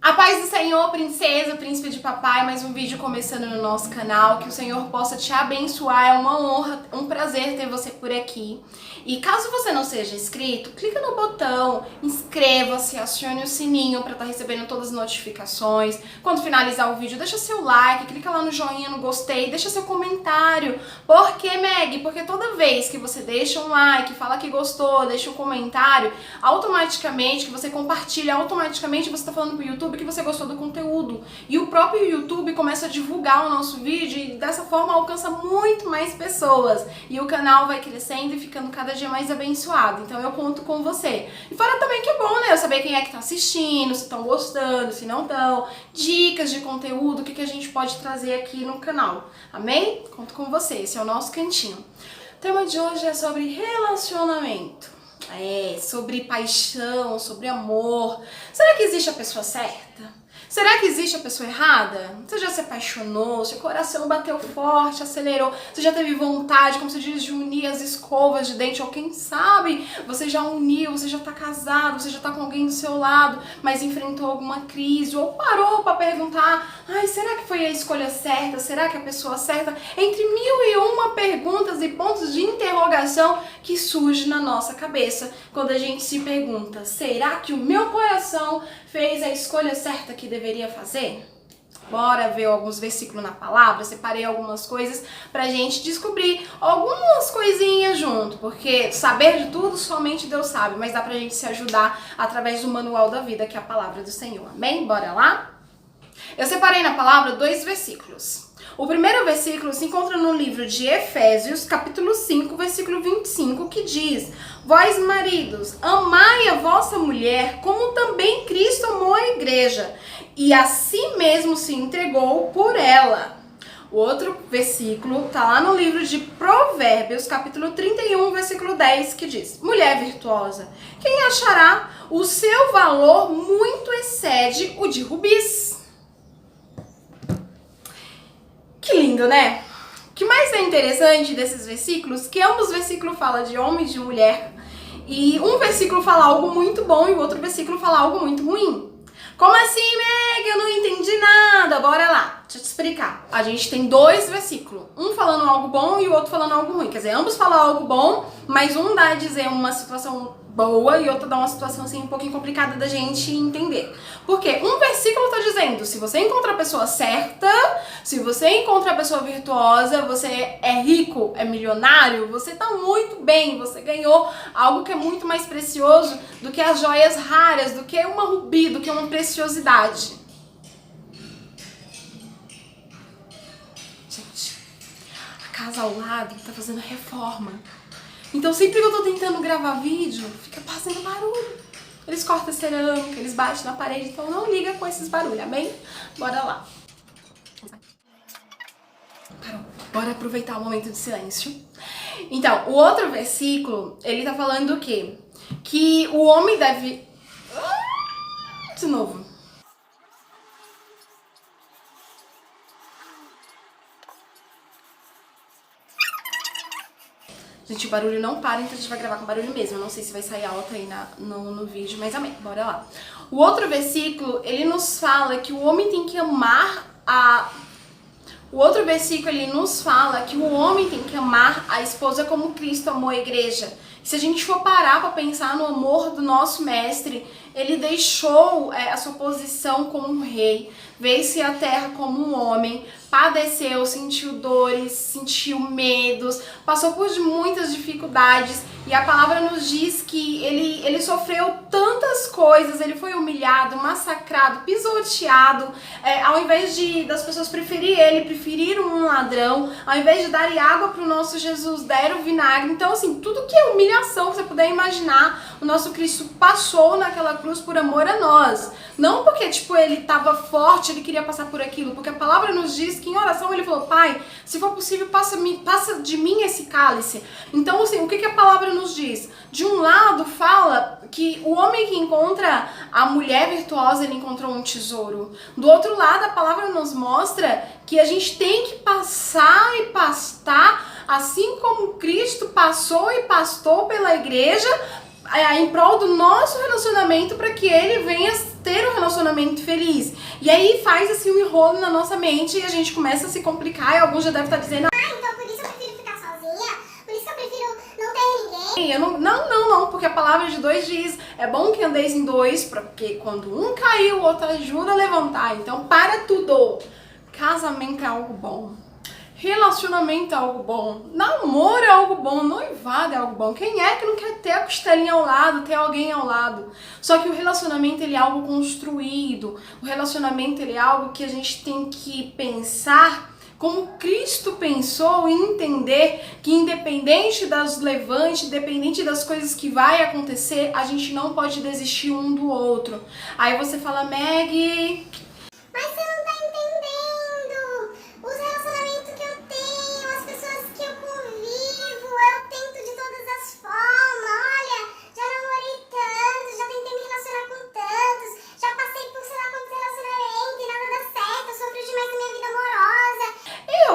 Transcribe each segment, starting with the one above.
A paz do Senhor, princesa, príncipe de papai, mais um vídeo começando no nosso canal, que o Senhor possa te abençoar, é uma honra, um prazer ter você por aqui. E caso você não seja inscrito, clica no botão, inscreva-se, acione o sininho para estar recebendo todas as notificações. Quando finalizar o vídeo, deixa seu like, clica lá no joinha, no gostei, deixa seu comentário. Por que, Meg? Porque toda vez que você deixa um like, fala que gostou, deixa um comentário, automaticamente, que você compartilha, automaticamente você está falando pro YouTube que você gostou do conteúdo. E o próprio YouTube começa a divulgar o nosso vídeo e dessa forma alcança muito mais pessoas. E o canal vai crescendo e ficando cada dia mais abençoado. Então eu conto com você. E fora também que é bom, né? Eu saber quem é que tá assistindo, se estão gostando, se não estão. Dicas de conteúdo, o que a gente pode trazer aqui no canal. Amém? Conto com você. Esse é o nosso cantinho. O tema de hoje é sobre relacionamento. Sobre paixão, sobre amor. Será que existe a pessoa certa? Será que existe a pessoa errada? Você já se apaixonou, seu coração bateu forte, acelerou, você já teve vontade, como se diz, de unir as escovas de dente, ou quem sabe você já uniu, você já tá casado, você já tá com alguém do seu lado, mas enfrentou alguma crise, ou parou pra perguntar, será que foi a escolha certa? Será que é a pessoa certa? Entre 1001 perguntas e pontos de interrogação que surge na nossa cabeça quando a gente se pergunta, será que o meu coração fez a escolha certa que deveria fazer? Bora ver alguns versículos na palavra, separei algumas coisas pra gente descobrir algumas coisinhas junto, porque saber de tudo somente Deus sabe, mas dá pra gente se ajudar através do manual da vida, que é a palavra do Senhor, amém? Bora lá? Eu separei na palavra 2 versículos. O primeiro versículo se encontra no livro de Efésios, capítulo 5, versículo 25, que diz: Vós, maridos, amai a vossa mulher, como também Cristo amou a igreja, e a si mesmo se entregou por ela. O outro versículo está lá no livro de Provérbios, capítulo 31, versículo 10, que diz: Mulher virtuosa, quem achará? O seu valor muito excede o de rubis. Que lindo, né? O que mais é interessante desses versículos, que ambos versículos falam de homem e de mulher, e um versículo fala algo muito bom e o outro versículo fala algo muito ruim. Como assim, Meg? Eu não entendi nada. Bora lá, deixa eu te explicar. A gente tem 2 versículos, um falando algo bom e o outro falando algo ruim. Quer dizer, ambos falam algo bom, mas um dá a dizer uma situação boa e outro dá uma situação assim um pouquinho complicada da gente entender. Porque um versículo tá dizendo, se você encontra a pessoa certa, se você encontra a pessoa virtuosa, você é rico, é milionário, você tá muito bem, você ganhou algo que é muito mais precioso do que as joias raras, do que uma rubi, do que uma preciosidade. Gente, a casa ao lado tá fazendo reforma. Então sempre que eu tô tentando gravar vídeo, fica fazendo barulho. Eles cortam a cerâmica, eles batem na parede, então não liga com esses barulhos, amém? Bora lá. Parou. Bora aproveitar o momento de silêncio. Então, o outro versículo, ele tá falando o quê? Que o homem deve... De novo. Gente, o barulho não para, então a gente vai gravar com barulho mesmo. Eu não sei se vai sair alto aí no vídeo, mas amém. Bora lá. O outro versículo, ele nos fala que o homem tem que amar a... O outro versículo, ele nos fala que o homem tem que amar a esposa como Cristo amou a igreja. Se a gente for parar para pensar no amor do nosso mestre, ele deixou a sua posição como um rei, veio-se à terra como um homem, padeceu, sentiu dores, sentiu medos, passou por muitas dificuldades, e a palavra nos diz que ele sofreu tantas coisas, ele foi humilhado, massacrado, pisoteado, ao invés das pessoas preferiram um ladrão, ao invés de darem água para o nosso Jesus, deram vinagre. Então assim, tudo que é humilhação que você puder imaginar, o nosso Cristo passou naquela cruz por amor a nós. Não porque, ele estava forte, ele queria passar por aquilo, porque a palavra nos diz que em oração ele falou, Pai, se for possível, passa de mim esse cálice. Então, assim, o que a palavra nos diz? De um lado, fala que o homem que encontra a mulher virtuosa, ele encontrou um tesouro. Do outro lado, a palavra nos mostra que a gente tem que passar e pastar, assim como Cristo passou e pastou pela igreja, em prol do nosso relacionamento, para que ele venha ter um relacionamento feliz. E aí faz assim um enrolo na nossa mente e a gente começa a se complicar e alguns já devem estar dizendo: então por isso eu prefiro ficar sozinha, por isso que eu prefiro não ter ninguém. eu não, porque a palavra de dois diz, é bom que andeis em dois, porque quando um caiu, o outro ajuda a levantar. Então para tudo. Casamento é algo bom. Relacionamento é algo bom, namoro é algo bom, noivado é algo bom. Quem é que não quer ter a costelinha ao lado, ter alguém ao lado? Só que o relacionamento ele é algo construído, o relacionamento ele é algo que a gente tem que pensar como Cristo pensou e entender que independente das levantes, independente das coisas que vai acontecer, a gente não pode desistir um do outro. Aí você fala: Meg, mas você não tá entendendo os relacionamentos que eu tenho, as pessoas que eu convivo, eu tento de todas as formas. Olha, já namorei tantos, já tentei me relacionar com tantos, já passei por sei lá quantos relacionamentos e nada dá certo, eu sofro demais na minha vida amorosa.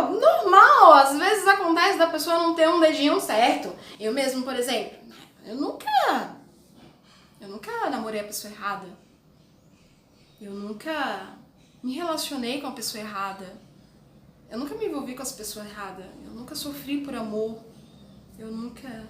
Normal, às vezes acontece da pessoa não ter um dedinho certo. Eu mesmo, por exemplo, eu nunca namorei a pessoa errada. Eu nunca me relacionei com a pessoa errada. Eu nunca me envolvi com as pessoas erradas. Eu nunca sofri por amor. Eu nunca...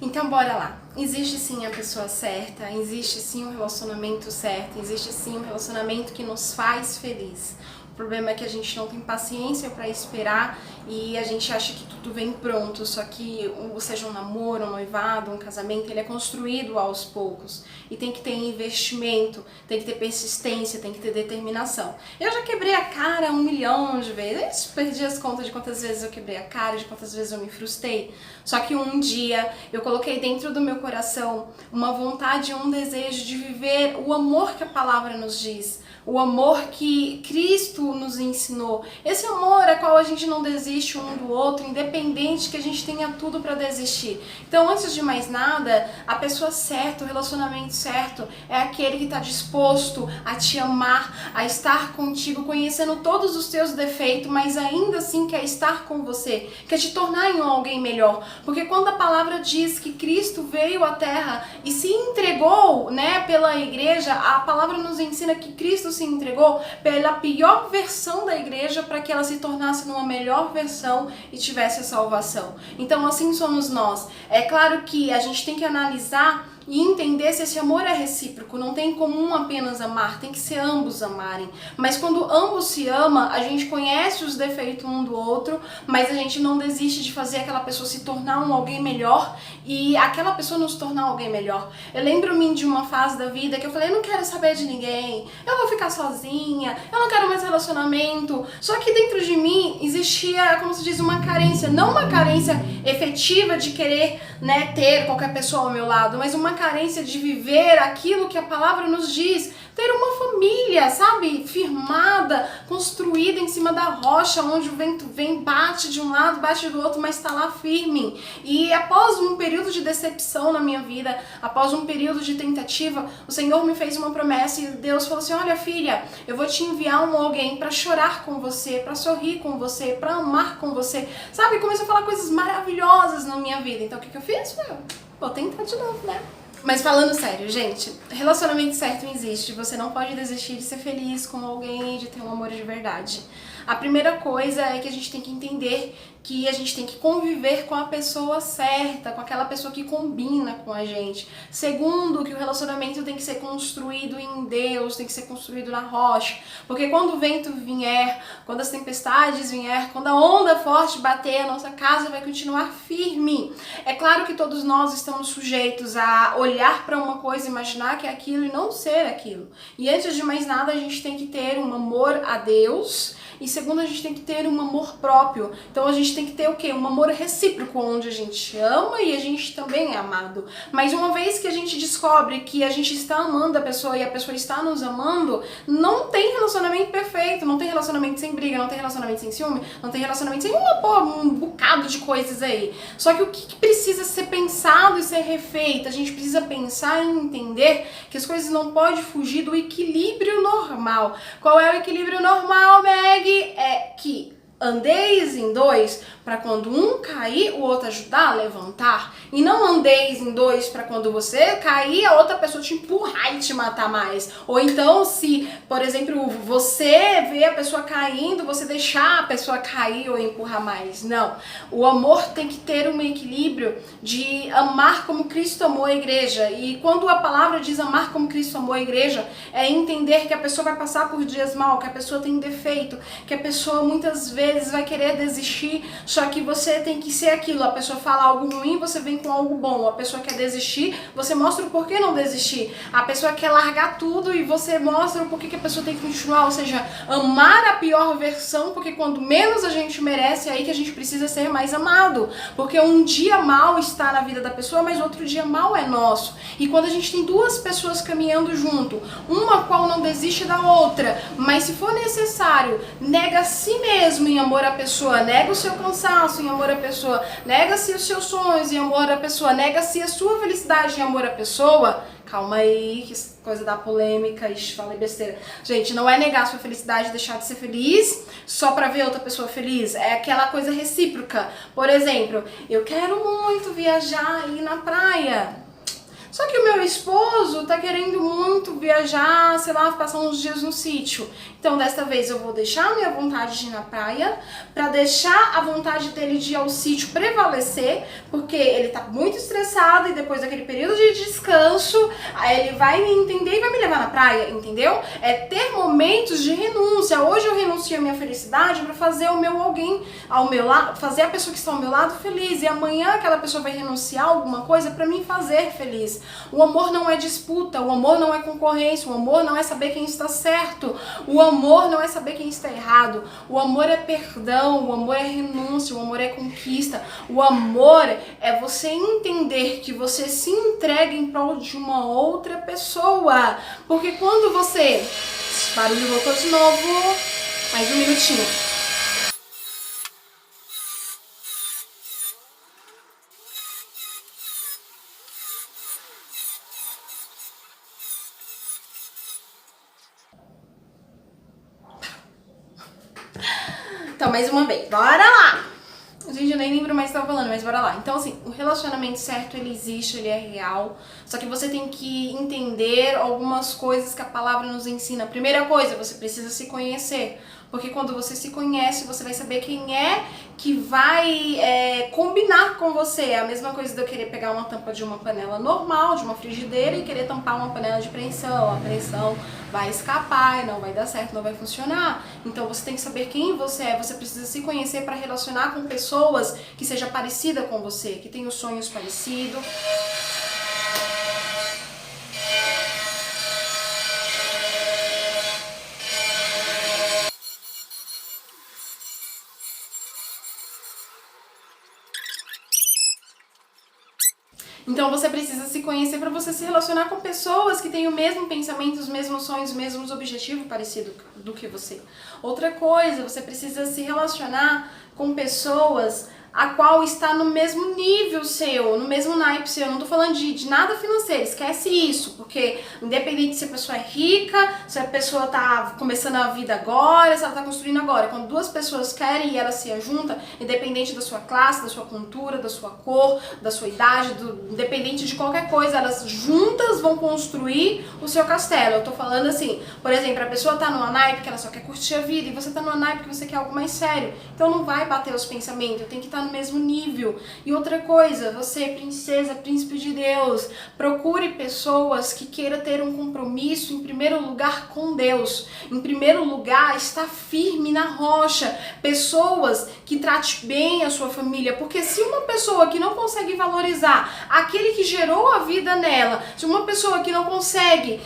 Então bora lá. Existe sim a pessoa certa, existe sim um relacionamento certo, existe sim um relacionamento que nos faz feliz. O problema é que a gente não tem paciência para esperar e a gente acha que tudo vem pronto, só que seja um namoro, um noivado, um casamento, ele é construído aos poucos e tem que ter investimento, tem que ter persistência, tem que ter determinação. Eu já quebrei a cara 1 milhão de vezes, perdi as contas de quantas vezes eu quebrei a cara, de quantas vezes eu me frustrei, só que um dia eu coloquei dentro do meu coração uma vontade, um desejo de viver o amor que a palavra nos diz, o amor que Cristo nos ensinou, esse amor a qual a gente não desiste um do outro, independente que a gente tenha tudo para desistir. Então, antes de mais nada, a pessoa certa, o relacionamento certo, é aquele que está disposto a te amar, a estar contigo, conhecendo todos os teus defeitos, mas ainda assim quer estar com você, quer te tornar em alguém melhor. Porque quando a palavra diz que Cristo veio à Terra e se entregou, né, pela igreja, a palavra nos ensina que Cristo se entregou pela pior versão da igreja para que ela se tornasse numa melhor versão e tivesse a salvação. Então assim somos nós. É claro que a gente tem que analisar e entender se esse amor é recíproco. Não tem como um apenas amar, tem que ser ambos amarem. Mas quando ambos se amam, a gente conhece os defeitos um do outro, mas a gente não desiste de fazer aquela pessoa se tornar alguém melhor e aquela pessoa nos tornar alguém melhor. Eu lembro-me de uma fase da vida que eu falei: eu não quero saber de ninguém, eu vou ficar sozinha, eu não quero mais relacionamento. Só que dentro de mim existia, como se diz, uma carência, não uma carência efetiva de querer, né, ter qualquer pessoa ao meu lado, mas uma carência de viver aquilo que a palavra nos diz, ter uma família, sabe, firmada, construída em cima da rocha, onde o vento vem, bate de um lado, bate do outro, mas está lá firme. E após um período de decepção na minha vida, após um período de tentativa, o Senhor me fez uma promessa e Deus falou assim: olha, filha, eu vou te enviar alguém para chorar com você, para sorrir com você, para amar com você, sabe, começou a falar coisas maravilhosas na minha vida. Então o que eu fiz? Vou tentar de novo, né? Mas falando sério, gente, relacionamento certo existe. Você não pode desistir de ser feliz com alguém, de ter um amor de verdade. A primeira coisa é que a gente tem que entender que a gente tem que conviver com a pessoa certa, com aquela pessoa que combina com a gente. Segundo, que o relacionamento tem que ser construído em Deus, tem que ser construído na rocha. Porque quando o vento vier, quando as tempestades vier, quando a onda forte bater, a nossa casa vai continuar firme. É claro que todos nós estamos sujeitos a olhar para uma coisa, imaginar que é aquilo e não ser aquilo. E antes de mais nada, a gente tem que ter um amor a Deus. E segundo, a gente tem que ter um amor próprio. Então a gente tem que ter o quê? Um amor recíproco, onde a gente ama e a gente também é amado. Mas uma vez que a gente descobre que a gente está amando a pessoa e a pessoa está nos amando, não tem relacionamento perfeito, não tem relacionamento sem briga, não tem relacionamento sem ciúme, não tem relacionamento sem um bocado de coisas aí. Só que o que precisa ser pensado e ser refeito? A gente precisa pensar e entender que as coisas não podem fugir do equilíbrio normal. Qual é o equilíbrio normal, Meg? É que Andeis em dois para quando um cair, o outro ajudar a levantar. E não andeis em dois para quando você cair, a outra pessoa te empurrar e te matar mais. Ou então, se, por exemplo, você vê a pessoa caindo, você deixar a pessoa cair ou empurrar mais. Não. O amor tem que ter um equilíbrio de amar como Cristo amou a igreja. E quando a palavra diz amar como Cristo amou a igreja, é entender que a pessoa vai passar por dias mal, que a pessoa tem defeito, que a pessoa muitas vezes vai querer desistir, só que você tem que ser aquilo. A pessoa fala algo ruim, você vem com algo bom. A pessoa quer desistir, você mostra o porquê não desistir. A pessoa quer largar tudo e você mostra o porquê que a pessoa tem que continuar. Ou seja, amar a pior versão, porque quando menos a gente merece, é aí que a gente precisa ser mais amado. Porque um dia mal está na vida da pessoa, mas outro dia mal é nosso. E quando a gente tem duas pessoas caminhando junto, uma qual não desiste da outra, mas se for necessário, nega a si mesmo em amor à pessoa, nega o seu cansaço em amor à pessoa, nega-se os seus sonhos em amor à pessoa, nega-se a sua felicidade em amor à pessoa. Calma aí, que coisa da polêmica, ixi, falei besteira. Gente, não é negar a sua felicidade, deixar de ser feliz só pra ver outra pessoa feliz. É aquela coisa recíproca. Por exemplo, eu quero muito viajar e ir na praia. Só que o meu esposo tá querendo muito viajar, sei lá, passar uns dias no sítio. Então, desta vez eu vou deixar a minha vontade de ir na praia, pra deixar a vontade dele de ir ao sítio prevalecer, porque ele tá muito estressado e depois daquele período de descanso, aí ele vai me entender e vai me levar na praia, entendeu? É ter momentos de renúncia. Hoje eu renuncio a minha felicidade pra fazer o meu alguém ao meu lado, fazer a pessoa que está ao meu lado feliz. E amanhã aquela pessoa vai renunciar a alguma coisa pra me fazer feliz. O amor não é disputa, o amor não é concorrência, o amor não é saber quem está certo, o amor não é saber quem está errado, o amor é perdão, o amor é renúncia, o amor é conquista, o amor é você entender que você se entrega em prol de uma outra pessoa, porque quando você... Esse barulho voltou de novo, mais um minutinho. Então, mais uma vez, bora lá! Gente, eu nem lembro mais o que eu tava falando, mas bora lá. Então, assim, o relacionamento certo, ele existe, ele é real. Só que você tem que entender algumas coisas que a palavra nos ensina. Primeira coisa, você precisa se conhecer. Porque quando você se conhece, você vai saber quem é que vai combinar com você. É a mesma coisa de eu querer pegar uma tampa de uma panela normal, de uma frigideira, e querer tampar uma panela de pressão. A pressão vai escapar e não vai dar certo, não vai funcionar. Então você tem que saber quem você é. Você precisa se conhecer para relacionar com pessoas que seja parecida com você, que tenham sonhos parecidos. Então você precisa se conhecer para você se relacionar com pessoas que têm o mesmo pensamento, os mesmos sonhos, os mesmos objetivos parecidos do que você. Outra coisa, você precisa se relacionar com pessoas a qual está no mesmo nível seu, no mesmo naipe seu. Eu não tô falando de nada financeiro, esquece isso, porque independente se a pessoa é rica, se a pessoa tá começando a vida agora, se ela tá construindo agora, quando duas pessoas querem e elas se ajuntam, independente da sua classe, da sua cultura, da sua cor, da sua idade, independente de qualquer coisa, elas juntas vão construir o seu castelo. Eu tô falando assim, por exemplo, a pessoa tá numa naipe que ela só quer curtir a vida, e você tá numa naipe que você quer algo mais sério. Então não vai bater os pensamentos, tem que estar no mesmo nível. E outra coisa, você, princesa, príncipe de Deus, procure pessoas que queiram ter um compromisso, em primeiro lugar, com Deus. Em primeiro lugar, estar firme na rocha. Pessoas que tratem bem a sua família, porque se uma pessoa que não consegue valorizar aquele que gerou a vida nela, se uma pessoa que não consegue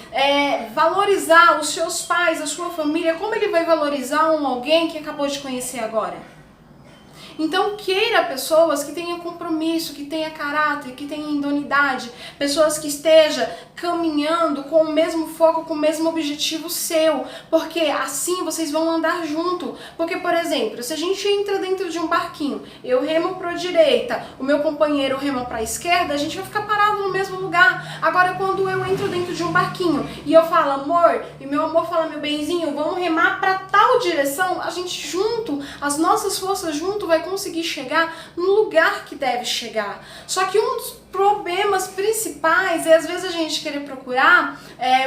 valorizar os seus pais, a sua família, como ele vai valorizar alguém que acabou de conhecer agora? Então queira pessoas que tenham compromisso, que tenham caráter, que tenham idoneidade, pessoas que estejam caminhando com o mesmo foco, com o mesmo objetivo seu, porque assim vocês vão andar junto. Porque, por exemplo, se a gente entra dentro de um barquinho, eu remo para a direita, o meu companheiro rema para a esquerda, a gente vai ficar parado no mesmo lugar. Agora, quando eu entro dentro de um barquinho e eu falo amor, e meu amor fala meu benzinho, vamos remar para tal direção, a gente junto, as nossas forças junto vai conseguir chegar no lugar que deve chegar. Só que um dos problemas principais é às vezes a gente querer procurar,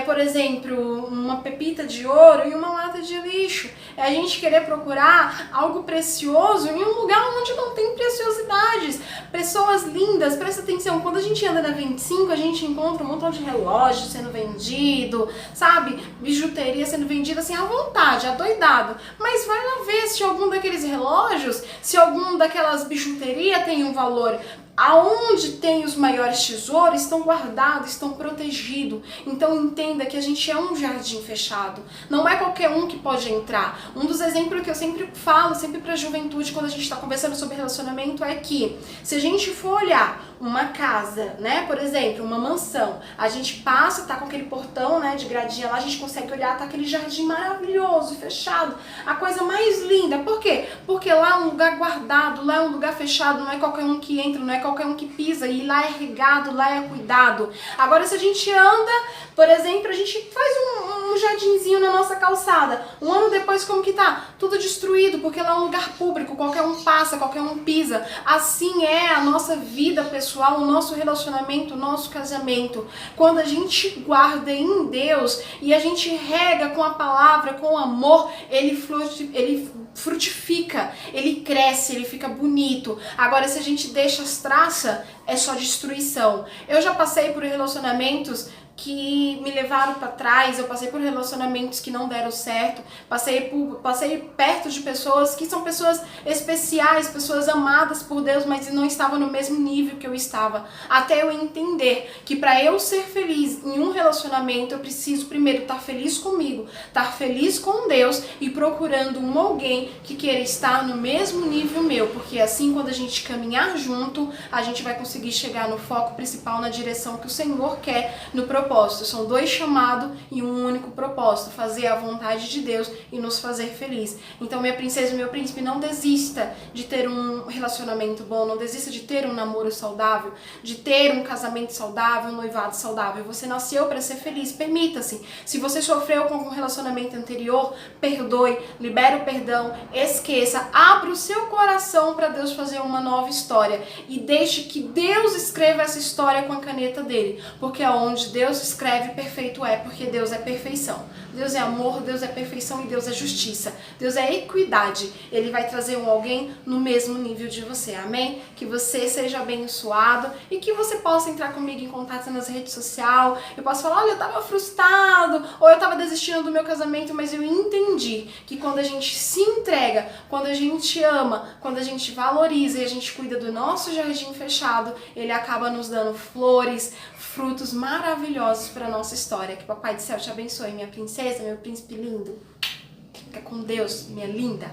por exemplo, uma pepita de ouro em uma lata de lixo. É a gente querer procurar algo precioso em um lugar onde não tem preciosidades. Pessoas lindas, presta atenção, quando a gente anda na 25, a gente encontra um montão de relógio sendo vendido, sabe? Bijuteria sendo vendida assim à vontade, adoidado. Mas vai lá ver se algum daqueles relógios, se algum daquelas bijuterias tem um valor. Aonde tem os maiores tesouros estão guardados, estão protegidos. Então entenda que a gente é um jardim fechado. Não é qualquer um que pode entrar. Um dos exemplos que eu sempre falo, sempre para a juventude, quando a gente está conversando sobre relacionamento, é que se a gente for olhar uma casa, né, por exemplo, uma mansão, a gente passa, tá com aquele portão, né, de gradinha lá, a gente consegue olhar, tá aquele jardim maravilhoso, fechado, a coisa mais linda. Por quê? Porque lá é um lugar guardado, lá é um lugar fechado, não é qualquer um que entra, não é qualquer um que pisa, e lá é regado, lá é cuidado. Agora, se a gente anda, por exemplo, a gente faz um jardinzinho na nossa calçada, um ano depois como que tá? Tudo destruído, porque lá é um lugar público, qualquer um passa, qualquer um pisa. Assim é a nossa vida pessoal, o nosso relacionamento, o nosso casamento. Quando a gente guarda em Deus e a gente rega com a palavra, com o amor, ele frutifica, ele cresce, ele fica bonito. Agora, se a gente deixa as traças, é só destruição. Eu já passei por relacionamentos que me levaram para trás, eu passei por relacionamentos que não deram certo, passei perto de pessoas que são pessoas especiais, pessoas amadas por Deus, mas não estavam no mesmo nível que eu estava. Até eu entender que para eu ser feliz em um relacionamento, eu preciso primeiro estar feliz comigo, estar feliz com Deus e procurando alguém que queira estar no mesmo nível meu, porque assim, quando a gente caminhar junto, a gente vai conseguir chegar no foco principal, na direção que o Senhor quer, no propósito. São dois chamados e um único propósito, fazer a vontade de Deus e nos fazer feliz. Então, minha princesa e meu príncipe, não desista de ter um relacionamento bom, não desista de ter um namoro saudável, de ter um casamento saudável, um noivado saudável. Você nasceu para ser feliz, permita-se. Se você sofreu com um relacionamento anterior, perdoe, libere o perdão, esqueça, abra o seu coração para Deus fazer uma nova história e deixe que Deus escreva essa história com a caneta dele, porque aonde Deus escreve, perfeito é, porque Deus é perfeição. Deus é amor, Deus é perfeição e Deus é justiça. Deus é equidade. Ele vai trazer alguém no mesmo nível de você. Amém? Que você seja abençoado e que você possa entrar comigo em contato nas redes sociais. Eu posso falar, olha, eu tava frustrado, ou eu tava desistindo do meu casamento, mas eu entendi que quando a gente se entrega, quando a gente ama, quando a gente valoriza e a gente cuida do nosso jardim fechado, ele acaba nos dando flores, frutos maravilhosos para a nossa história. Que Papai do Céu te abençoe, minha princesa, meu príncipe lindo. Fica com Deus, minha linda.